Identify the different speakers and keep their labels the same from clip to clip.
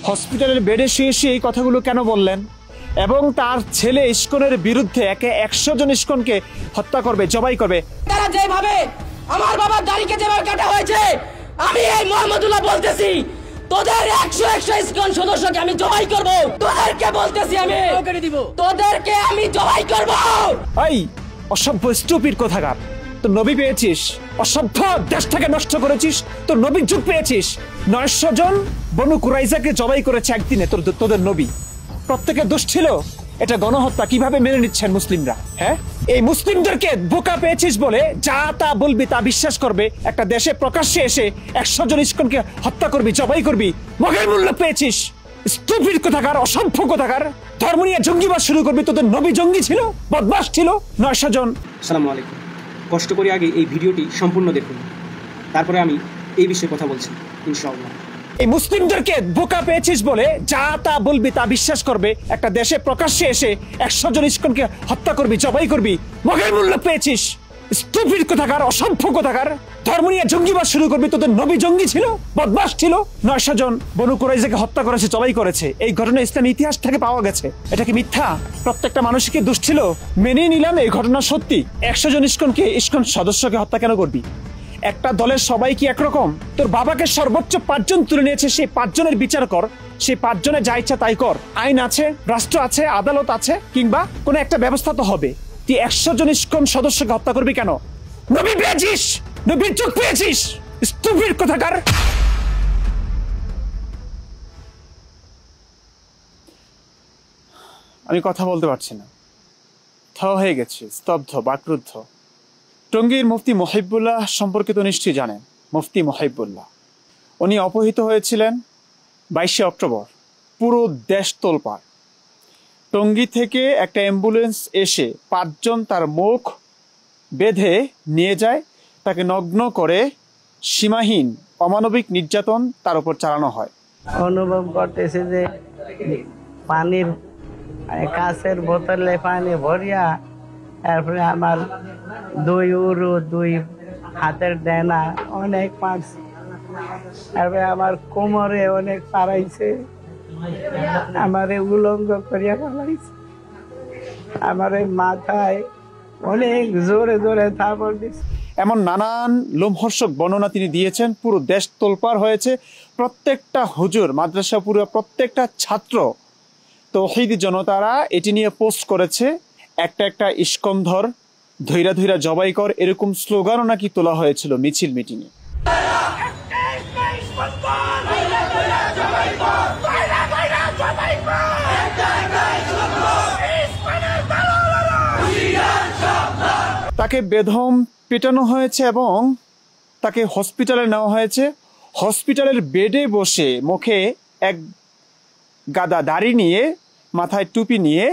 Speaker 1: হসপিটালের বেডে শুয়ে শুয়ে এই কথাগুলো কেন বললেন? এবং তার ছেলে ইস্কনের বিরুদ্ধে 100 জন ইস্কনকে হত্যা করবে, জবাই করবে।
Speaker 2: তারা যেভাবে আমার বাবার দাড়িকে যেভাবে কাটা হয়েছে, আমি এই মোহাম্মদুল্লাহ বলতেছি তোদের 100 ইস্কন সদস্যকে আমি জবাই করব। তোদেরকে বলতেছি তোদেরকে আমি জবাই করব।
Speaker 1: এই অসভ্য স্টুপিড কোথাকার, তোর নবী পেয়েছিস, অসভ্য দেশটাকে নষ্ট করেছিস, তোর নবীর যুগ পেয়েছিস। 900 জন বনু কুরাইজাকে জবাই করেছে একদিনে তোদের নবী। প্রত্যেকের দোষ ছিল। এটা গণহত্যা কিভাবে মেনে নিচ্ছেন মুসলিমরা? হ্যাঁ, এই মুসলিমদেরকে বোকা পেয়েছিস বলে যা তা বলবি তা বিশ্বাস করবে। একটা দেশে প্রকাশ্যে এসে 100 জন ইস্কনকে হত্যা করবি, জবাই করবি, মগের মূল্য পেয়েছিস। স্টুপিড কোথাকার, অসভ্য কোথাকার, ধর্ম নিয়ে জঙ্গিবাদ শুরু করবি। তোদের নবী জঙ্গি ছিল, বদমাশ ছিল। 900 জন।
Speaker 3: আসসালামু আলাইকুম। কষ্ট করে আগে এই ভিডিওটি সম্পূর্ণ দেখুন, তারপরে আমি এই বিষয়ে কথা বলছি ইনশাআল্লাহ।
Speaker 1: এই মুসলিমদেরকে বোকা পেয়েছিস বলে যা তা বলবি তা বিশ্বাস করবে। একটা দেশে প্রকাশ্যে এসে 100 জন ইস্কনকে হত্যা করবি, জবাই করবি, মগের মূল্য পেয়েছিস। স্টুপিড কোথাকার, অসভ্য কোথাকার, ধর্ম নিয়ে জঙ্গিবাদ শুরু করবি। তোদের নবী জঙ্গি ছিল, বদমাশ ছিল। 900 জন বনু কুরাইজাকে হত্যা করেছে, জবাই করেছে। এই ঘটনা ইসলামী ইতিহাস থেকে পাওয়া গেছে। এটা কি মিথ্যা? প্রত্যেকটা মানুষকে দোষ ছিল, মেনে নিলাম এই ঘটনা সত্যি। 100 জন ইস্কন সদস্যকে হত্যা কেন করবি? একটা দলের সবাই কি একরকম? তোর বাবাকে সর্বোচ্চ 5 জন তুলে নিয়েছে, সেই 5 জনের বিচার কর। সেই 5 জনের যা ইচ্ছা তাই কর। আইন আছে, রাষ্ট্র আছে, আদালত আছে, কিংবা কোন একটা ব্যবস্থা তো হবে। তুই 100 জন ইস্কন সদস্যকে হত্যা করবি কেন? নবী পেয়েছিস, নবীর চোখ পেয়েছিস। স্টুপিড কোথাকার। আমি কথা বলতে পারছি না, থ হয়ে গেছি, স্তব্ধ, বাকরুদ্ধ। টঙ্গীর মুফতি মহিবুল্লাহ সম্পর্কে তো নিশ্চয়ই জানেন। মুফতি মহিবুল্লাহ, উনি অপহৃত হয়েছিলেন 22শে অক্টোবর। পুরো দেশ তোলপাড়। টঙ্গী থেকে একটা অ্যাম্বুলেন্স এসে 5 জন তার মুখ বেঁধে নিয়ে যায়, তাকে নগ্ন করে সীমাহীন অমানবিক নির্যাতন তার উপর চালানো হয়।
Speaker 4: অনুভব করতেছে যে পানির কাঁচের বোতলে পানি ভরিয়া, তারপরে আমার 2 উরু 2 হাতের ডেনা অনেক মারছে, তারপরে আমার কোমরে অনেক পাড়াইছে, আমারে উলঙ্গ করিয়া পালাইছে, আমার মাথায় অনেক জোরে জোরে থাপড় দিচ্ছে।
Speaker 1: এমন নানান লোমহর্ষক বর্ণনা তিনি দিয়েছেন। পুরো দেশ তোলপাড় হয়েছে। প্রত্যেকটা হুজুর, মাদ্রাসা, পুরো প্রত্যেকটা ছাত্র, তৌহিদি জনতারা এটি নিয়ে পোস্ট করেছে। একটা ইস্কন্ধর ধৈরা ধৈরা জবাই কর, এরকম স্লোগানও নাকি তোলা হয়েছিল মিছিল মিটিংয়ে। তাকে বেদম পেটানো হয়েছে এবং তাকে হসপিটালে নেওয়া হয়েছে। হসপিটালের বেডে বসে মুখে এক গাদা দাড়ি নিয়ে, মাথায় টুপি নিয়ে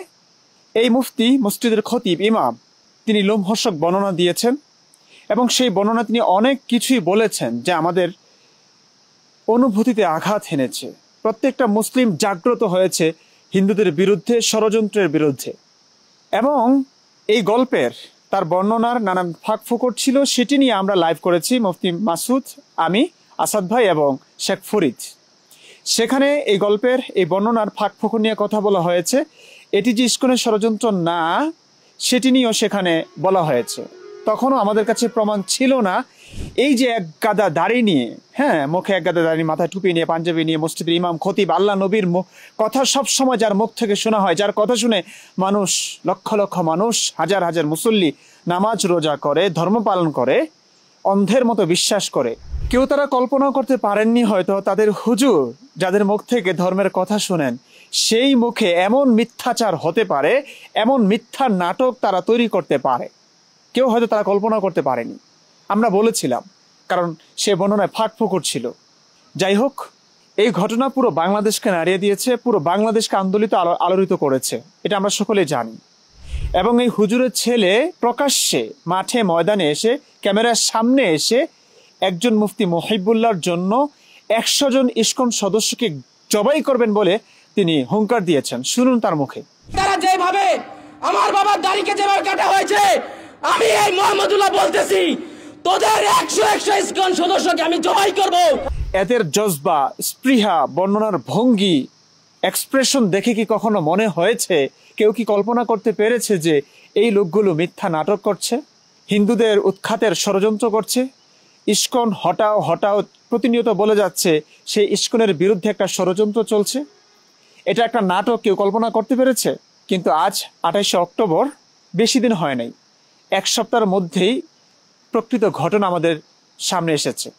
Speaker 1: এই মুফতি, মসজিদের খতিব, ইমাম, তিনি লোমহর্ষক বর্ণনা দিয়েছেন। এবং সেই বর্ণনা তিনি অনেক কিছুই বলেছেন যা আমাদের অনুভূতিতে আঘাত হেনেছে। প্রত্যেকটা মুসলিম জাগ্রত হয়েছে হিন্দুদের বিরুদ্ধে, ষড়যন্ত্রের বিরুদ্ধে। এবং এই গল্পের, তার বর্ণনার নানান ফাঁক ফোকর ছিল, সেটি নিয়ে আমরা লাইভ করেছি। মুফতি মাসুদ, আমি, আসাদ ভাই এবং শেখ ফরিদ। সেখানে এই গল্পের, এই বর্ণনার ফাঁক ফোকর নিয়ে কথা বলা হয়েছে। এটি যে ইস্কনের ষড়যন্ত্র না, সেটি নিয়েও সেখানে বলা হয়েছে। তখনও আমাদের কাছে প্রমাণ ছিল না। এই যে এক গাদা দাড়ি নিয়ে, হ্যাঁ, মুখে এক গাদা দাড়ি, মাথায় টুপি নিয়ে, পাঞ্জাবি নিয়ে মসজিদের ইমাম, খতিব, আল্লাহ নবীর কথা সব সময় যার মুখ থেকে শোনা হয়, যার কথা শুনে মানুষ, লক্ষ লক্ষ মানুষ, হাজার হাজার মুসল্লি নামাজ রোজা করে, ধর্ম পালন করে, অন্ধের মতো বিশ্বাস করে। কেউ তারা কল্পনা করতে পারেননি হয়তো তাদের হুজুর, যাদের মুখ থেকে ধর্মের কথা শুনেন, সেই মুখে এমন মিথ্যাচার হতে পারে, এমন মিথ্যা নাটক তারা তৈরি করতে পারে। কেউ হয়তো তারা কল্পনা করতে পারেনি। আমরা বলেছিলাম, কারণ সে বর্ণনায় ফাঁক ফোকর ছিল। যাই হোক, এই ঘটনা পুরো বাংলাদেশকে নাড়িয়ে দিয়েছে, পুরো বাংলাদেশকে আলোড়িত করেছে, এটা আমরা সকলেই জানি। এবং এই হুজুরের ছেলে প্রকাশ্যে মাঠে ময়দানে এসে, ক্যামেরার সামনে এসে একজন মুফতি মহিবুল্লাহর জন্য 100 জন ইস্কন সদস্যকে জবাই করবেন বলে তিনি হুঙ্কার দিয়েছেন। শুনুন তার মুখে।
Speaker 2: তারা যেভাবে আমার বাবার দাড়িকে যেভাবে কাটা হয়েছে, আমি এই মোহাম্মদুল্লাহ বলতেছি তোদের 100 ইস্কন সদস্যকে আমি জবাই করব।
Speaker 1: এদের জজবা, স্পৃহা, বর্ণনার ভঙ্গি, এক্সপ্রেশন দেখে কি কখনো মনে হয়েছে, কেউ কি কল্পনা করতে পেরেছে যে এই লোকগুলো মিথ্যা নাটক করছে, হিন্দুদের উৎখাতের ষড়যন্ত্র করছে? ইস্কন হটাও হটাও প্রতিনিয়ত বলে যাচ্ছে, সেই ইস্কনের বিরুদ্ধে একটা ষড়যন্ত্র চলছে। এটা একটা নাটক কেউ কল্পনা করতে পেরেছে? কিন্তু আজ 28শে অক্টোবর, বেশি দিন হয় নাই, এক সপ্তাহের মধ্যেই প্রকৃত ঘটনা আমাদের সামনে এসেছে।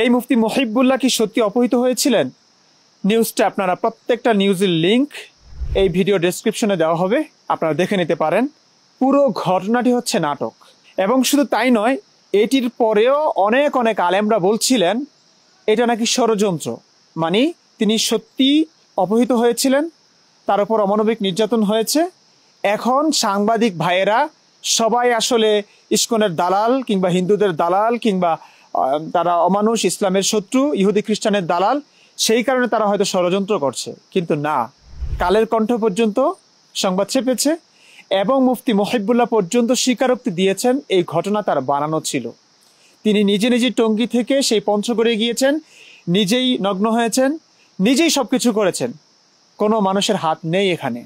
Speaker 1: এই মুফতি মহিবুল্লাহ কি সত্যি অপহৃত হয়েছিলেন? নিউজটা আপনারা, প্রত্যেকটা নিউজের লিংক এই ভিডিও ডেসক্রিপশনে দেওয়া হবে, আপনারা দেখে নিতে পারেন। পুরো ঘটনাটি হচ্ছে নাটক। এবং শুধু তাই নয়, এটির পরেও অনেক অনেক আলেমরা বলছিলেন এটা নাকি ষড়যন্ত্র, মানে তিনি সত্যি অপহৃত হয়েছিলেন, তার উপর অমানবিক নির্যাতন হয়েছে। এখন সাংবাদিক ভাইয়েরা সবাই আসলে ইস্কনের দালাল, কিংবা হিন্দুদের দালাল, কিংবা তারা অমানুষ, ইসলামের শত্রু, ইহুদি খ্রিস্টানের দালাল, সেই কারণে তারা হয়তো ষড়যন্ত্র করছে। কিন্তু না, কালের কণ্ঠ পর্যন্ত সংবাদ ছেপেছে এবং মুফতি মহিবুল্লাহ পর্যন্ত স্বীকারোক্তি দিয়েছেন এই ঘটনা তার বানানো ছিল। তিনি নিজে নিজে টঙ্গী থেকে সেই পঞ্চগড়ে গিয়েছেন, নিজেই নগ্ন হয়েছেন, নিজেই সবকিছু করেছেন, কোনো মানুষের হাত নেই এখানে।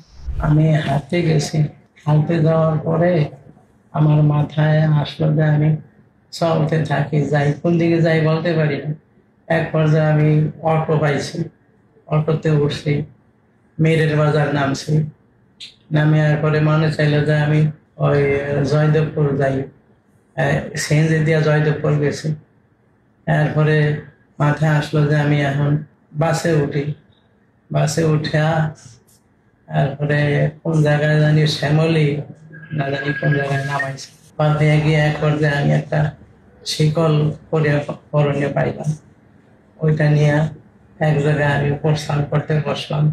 Speaker 4: আমি হাঁটতে গেছি, হাঁটতে যাওয়ার পরে আমার মাথায় আসলো যে আমি চলতে থাকি, যাই, কোন দিকে যাই বলতে পারি না। এক পর্যায়ে আমি অটো পাইছি, অটোতে উঠছি, মেরের বাজার নামছি। নামে পরে মনে চাইলো যে আমি ওই জয়দেবপুর যাই, সিএনজি দিয়া জয়দেবপুর গেছি। এরপরে মাথায় আসলো যে আমি এখন বাসে উঠি। বাসে উঠা তারপরে কোন জায়গায় জানি শ্যামলি না জানি কোন জায়গায় নামাইছে। পাঠিয়ে গিয়ে এক পর্যায়ে আমি একটা শিকল পরনে পাইলাম, ওইটা নিয়ে এক জায়গায় আমি প্রস্থান করতে বসলাম।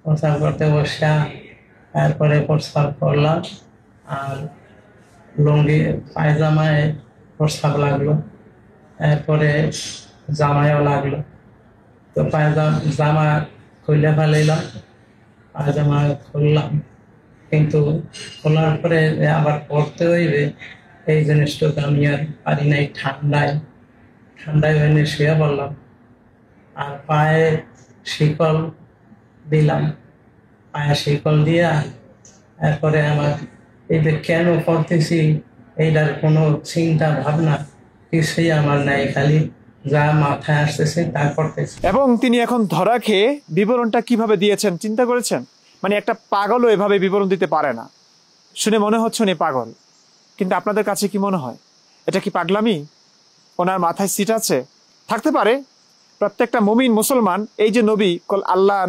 Speaker 4: প্রস্থান করতে বসা তারপরে প্রস্তাব করলাম, আর লুঙ্গি পায়জামায় প্রস্তাব লাগলো, এরপরে জামায়ও লাগলো। তো জামা খুলে ফেলাইলাম, পায়জামা খুললাম, কিন্তু খোলার পরে আবার পড়তে হইবে এই জিনিসটুকু আমি আর পারি নাই। ঠান্ডায় হয়ে শুয়ে পড়লাম, আর পায়ে শিকল দিলাম। পায়ে শিকল দিয়া এরপরে আমার এই যে কেন করতেছি এইটার কোনো চিন্তা ভাবনা কিছুই আমার নাই, খালি যা মাথায় আসতেছে তা করতেছে।
Speaker 1: এবং তিনি এখন ধরা খেয়ে বিবরণটা কিভাবে দিয়েছেন চিন্তা করেছেন? মানে একটা পাগলও এভাবে বিবরণ দিতে পারে না। শুনে মনে হচ্ছে উনি পাগল, কিন্তু আপনাদের কাছে কি মনে হয় এটা কি পাগলামি? ওনার মাথায় সিট আছে? থাকতে পারে। প্রত্যেকটা মুমিন মুসলমান এই যে নবী আল্লাহ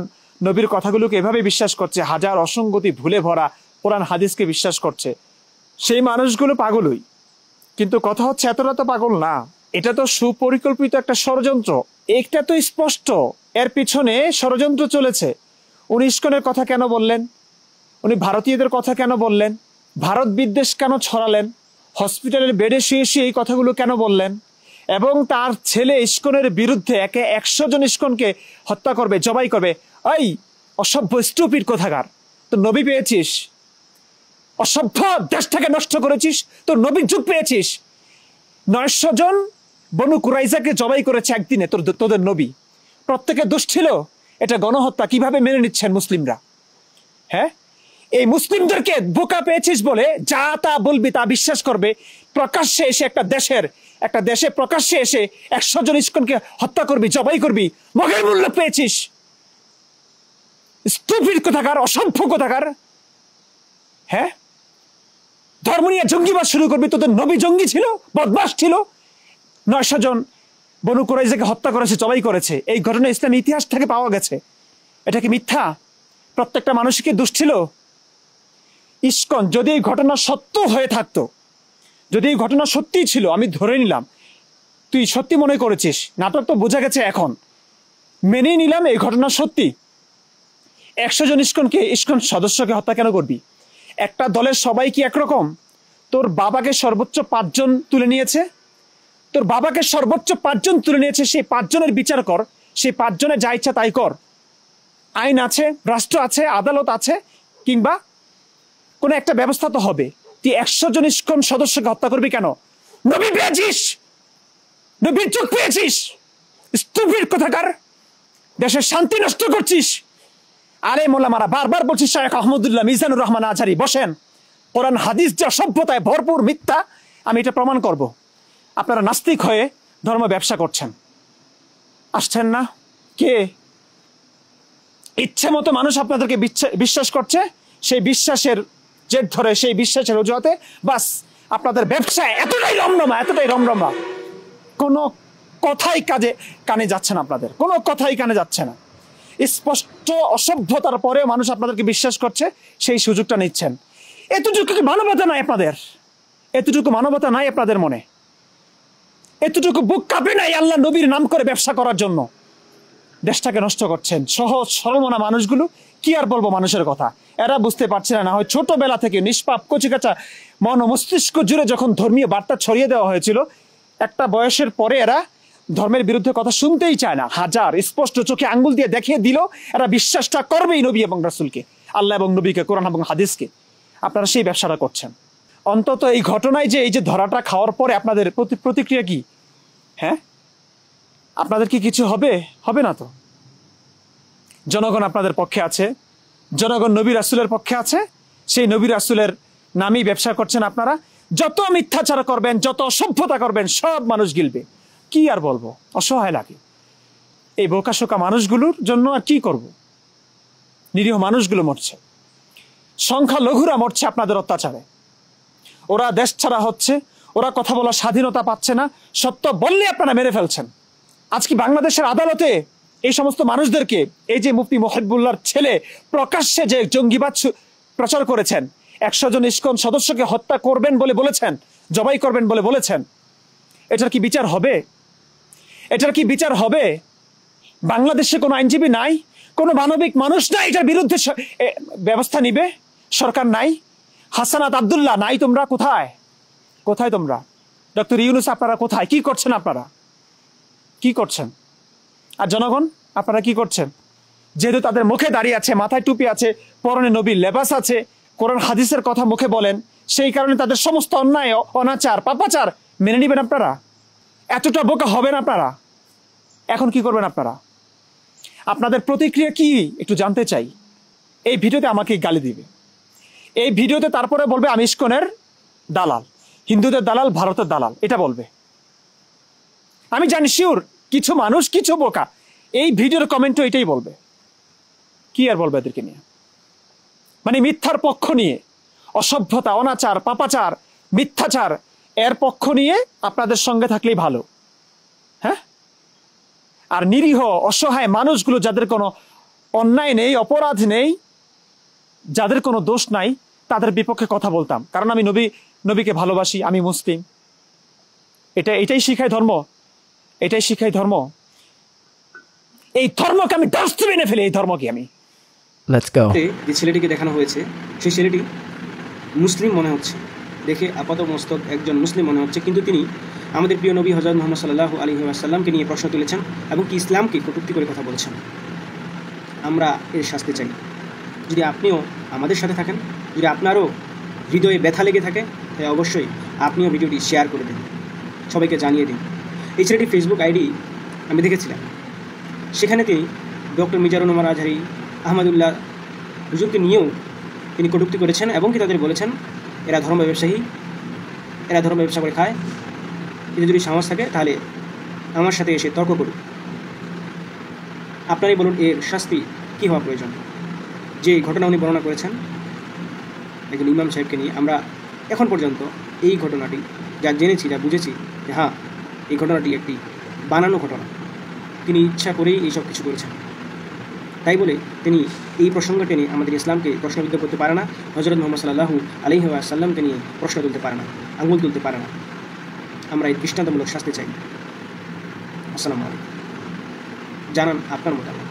Speaker 1: নবীর কথাগুলোকে এভাবে বিশ্বাস করছে, হাজার অসঙ্গতি ভুলে ভরা কোরআন হাদিসকে বিশ্বাস করছে, সেই মানুষগুলো পাগলই। কিন্তু কথা হচ্ছে এতটা তো পাগল না, এটা তো সুপরিকল্পিত একটা ষড়যন্ত্র। একটা তো স্পষ্ট এর পিছনে ষড়যন্ত্র চলেছে। উনি ইস্কনের কথা কেন বললেন? উনি ভারতীয়দের কথা কেন বললেন? ভারত বিদ্বেষ কেন ছড়ালেন? হসপিটালের বেডে শুয়ে শুয়ে এই কথাগুলো কেন বললেন? এবং তার ছেলে ইস্কনের বিরুদ্ধে 100 জন ইস্কনকে হত্যা করবে, জবাই করবে। এই অসভ্য স্টুপিড কোথাকার, তো নবী পেয়েছিস? অসভ্য, দেশটাকে নষ্ট করেছিস, তো নবীর যুগ পেয়েছিস। 900 জন বনু কুরাইজাকে জবাই করেছে একদিনে তোদের নবী। প্রত্যেকে দোষ ছিল। এটা গণহত্যা কিভাবে মেনে নিচ্ছেন মুসলিমরা? হ্যাঁ, এই মুসলিমদেরকে বোকা পেয়েছিস বলে যা তা বলবি, তা বিশ্বাস করবে। প্রকাশ্যে এসে একটা দেশে প্রকাশ্যে এসে 100 জন ইস্কনকে হত্যা করবি, জবাই করবি, মগের মূল্য পেয়েছিস। স্টুপিড কোথাকার, অসভ্য কোথাকার। হ্যাঁ, ধর্ম নিয়ে জঙ্গিবাদ শুরু করবি। তোদের নবী জঙ্গি ছিল, বদমাশ ছিল। 900 জন বনু কুরাইজাকে হত্যা করেছে, জবাই করেছে। এই ঘটনা ইসলামী ইতিহাস থেকে পাওয়া গেছে। এটা কি মিথ্যা? প্রত্যেকটা মানুষকে দোষ ছিল। ইস্কন যদি এই ঘটনা সত্য হয়ে থাকতো, যদি এই ঘটনা সত্যিই ছিল, আমি ধরে নিলাম তুই সত্যি মনে করেছিস, নাটক তো বোঝা গেছে, এখন মেনে নিলাম এই ঘটনা সত্যি। 100 জন ইস্কন সদস্যকে হত্যা কেন করবি? একটা দলের সবাই কি একরকম? তোর বাবাকে সর্বোচ্চ 5 জন তুলে নিয়েছে, তোর বাবাকে সর্বোচ্চ 5 জন তুলে নিয়েছে, সেই 5 জনের বিচার কর, সেই 5 জনের যা ইচ্ছা তাই কর। আইন আছে, রাষ্ট্র আছে, আদালত আছে, কিংবা কোনো একটা ব্যবস্থা তো হবে। তুই 100 জন ইস্কন সদস্যকে হত্যা করবি কেন? নবী পেয়েছিস, নবীর চোখ পেয়েছিস, স্টুপিড কোথাকার, দেশের শান্তি নষ্ট করছিস। আলেম ওলামারা বারবার বলছিস, শেখ আহমদুল্লাহ মিজানুর রহমান আজহারি বসেন, কোরআন হাদিস যে অসভ্যতায় ভরপুর মিথ্যা, আমি এটা প্রমাণ করব। আপনারা নাস্তিক হয়ে ধর্ম ব্যবসা করছেন, আসছেন না? কে ইচ্ছে মতো মানুষ আপনাদেরকে বিশ্বাস করছে, সেই বিশ্বাসের জেদ ধরে, সেই বিশ্বাসের অজুহাতে বাস আপনাদের ব্যবসায় এতটাই রমরমা, কোনো কথাই কানে যাচ্ছে না, আপনাদের কোনো কথাই কানে যাচ্ছে না। স্পষ্ট অসভ্যতার পরে মানুষ আপনাদেরকে বিশ্বাস করছে, সেই সুযোগটা নিচ্ছেন। এতটুকু মানবতা নাই আপনাদের, এতটুকু মানবতা নাই আপনাদের মনে, এতটুকু বুক কাঁপে নাই আল্লাহ নবীর নাম করে ব্যবসা করার জন্য। দেশটাকে নষ্ট করছেন। সহজ সরলমনা মানুষগুলো, কি আর বলবো মানুষের কথা, এরা বুঝতে পারছে না। হয় ছোটবেলা থেকে নিষ্পাপ কচিকাচা মন ও মস্তিষ্ক জুড়ে যখন ধর্মীয় বার্তা ছড়িয়ে দেওয়া হয়েছিল, একটা বয়সের পরে এরা ধর্মের বিরুদ্ধে কথা শুনতেই চায় না। হাজার স্পষ্ট চোখে আঙ্গুল দিয়ে দেখিয়ে দিল, এরা বিশ্বাসটা করবেই নবী এবং রাসূলকে, আল্লাহ এবং নবীকে, কোরআন এবং হাদিসকে। আপনারা সেই ব্যবসাটা করছেন। অন্তত এই ঘটনায় যে এই যে ধরাটা খাওয়ার পরে আপনাদের প্রতিক্রিয়া কি? হ্যাঁ, আপনাদের কি কিছু হবে? হবে না তো। জনগণ আপনাদের পক্ষে আছে, জনগণ নবী রাসূলের পক্ষে আছে। সেই নবী রাসূলের নামেই ব্যবসা করছেন আপনারা। যত মিথ্যাচার করবেন, যত অসভ্যতা করবেন, সব মানুষ গিলবে। কি আর বলবো, অসহায় লাগে এই বোকাশোকা মানুষগুলোর জন্য। আর কি করব? নিরীহ মানুষগুলো মরছে, সংখ্যালঘুরা মরছে আপনাদের অত্যাচারে। ওরা দেশ ছাড়া হচ্ছে, ওরা কথা বলার স্বাধীনতা পাচ্ছে না, সত্য বললে আপনারা মেরে ফেলছেন। আজকে বাংলাদেশের আদালতে এই সমস্ত মানুষদেরকে, এই যে মুফতি মুহিবুল্লাহর ছেলে প্রকাশ্যে যে জঙ্গিবাদ প্রচার করেছেন, 100 জন ইসকন সদস্যকে হত্যা করবেন বলে বলেছেন, জবাই করবেন বলে বলেছেন, এটার কি বিচার হবে? এটার কি বিচার হবে? বাংলাদেশে কোনো আইনজীবী নাই, কোনো মানবিক মানুষ নাই এটার বিরুদ্ধে ব্যবস্থা নিবে, সরকার নাই। হাসানাত আব্দুল্লাহ নাই, তোমরা কোথায়? কোথায় তোমরা? ডক্টর ইউনূস আপনারা কোথায়? কি করছেন আপনারা? কি করছেন? আর জনগণ আপনারা কি করছেন? যেহেতু তাদের মুখে দাঁড়িয়ে আছে, মাথায় টুপি আছে, পরনে নবীর লেবাস আছে, কোরআন হাদিসের কথা মুখে বলেন, সেই কারণে তাদের সমস্ত অন্যায়, অনাচার, পাপাচার মেনে নেবেন আপনারা? এতটা বোকা হবেন আপনারা? এখন কি করবেন আপনারা? আপনাদের প্রতিক্রিয়া কি একটু জানতে চাই। এই ভিডিওতে আমাকে গালি দিবে, এই ভিডিওতে তারপরে বলবে আমি ইসকনের দালাল, হিন্দুদের দালাল, ভারতের দালাল, এটা বলবে। আমি জানি শিওর কিছু মানুষ, কিছু বোকা এই ভিডিওর কমেন্টও এটাই বলবে। কি আর বলবে এদেরকে নিয়ে? মানে মিথ্যার পক্ষ নিয়ে, অসভ্যতা, অনাচার, পাপাচার, মিথ্যাচার এর পক্ষ নিয়ে আপনাদের সঙ্গে থাকলেই ভালো। হ্যাঁ, আর নিরীহ অসহায় মানুষগুলো, যাদের কোনো অন্যায় নেই, অপরাধ নেই, যাদের কোনো দোষ নাই, তাদের বিপক্ষে কথা বলতাম। কারণ আমি নবীকে ভালোবাসি, আমি মুসলিম। এটাই শিখায় ধর্ম, এটাই শিখাই ধর্ম। এই ধর্মকে আমি ডাস্টবিনে ফেলি, এই ধর্মকে আমি।
Speaker 3: Let's go. যে ছেলেটিকে দেখানো হয়েছে, সেই ছেলেটি মুসলিম মনে হচ্ছে, দেখে আপাত মস্তক একজন মুসলিম মনে হচ্ছে, কিন্তু তিনি আমাদের প্রিয় নবী হযরত মুহাম্মদ সাল্লাল্লাহু আলাইহি ওয়াসাল্লামকে নিয়ে প্রশ্ন তুলেছেন এবং কি ইসলামকে কটূক্তি করে কথা বলেছেন। আমরা এর শাস্তি চাই। যদি আপনিও আমাদের সাথে থাকেন, যদি আপনারও হৃদয়ে ব্যথা লেগে থাকে, তাই অবশ্যই আপনিও ভিডিওটি শেয়ার করে দিন, সবাইকে জানিয়ে দিন। এই ছেলেটির ফেসবুক আইডি আমি দেখেছিলাম, সেখানে তিনি ডক্টর মিজানুর রহমান আজহারি, আহমদুল্লাহ হুজুরকে নিয়েও তিনি কটূক্তি করেছেন এবং কি তাদের বলেছেন এরা ধর্ম ব্যবসায়ী, এরা ধর্ম ব্যবসা করে খায়। এদের যদি সাহস থাকে তাহলে আমার সাথে এসে তর্ক করুন। আপনারাই বলুন এর শাস্তি কী হওয়া প্রয়োজন। যে ঘটনা উনি বর্ণনা করেছেন একজন ইমাম সাহেবকে নিয়ে, আমরা এখন পর্যন্ত এই ঘটনাটি যা জেনেছি, যা বুঝেছি, যে হ্যাঁ এই ঘটনাটি একটি বানানো ঘটনা, তিনি ইচ্ছা করেই এইসব কিছু করেছেন। তাই বলে তিনি এই প্রসঙ্গ টেনে আমাদের ইসলামকে প্রশ্নবিদ্ধ করতে পারে না, হযরত মুহাম্মদ সাল্লাল্লাহু আলাইহি ওয়াসাল্লামকে নিয়ে প্রশ্ন তুলতে পারে না, আঙুল তুলতে পারে না। আমরা এই দৃষ্টান্তমূলক শাস্তি চাই। আসসালামু আলাইকুম। জানান আপনার মতামত।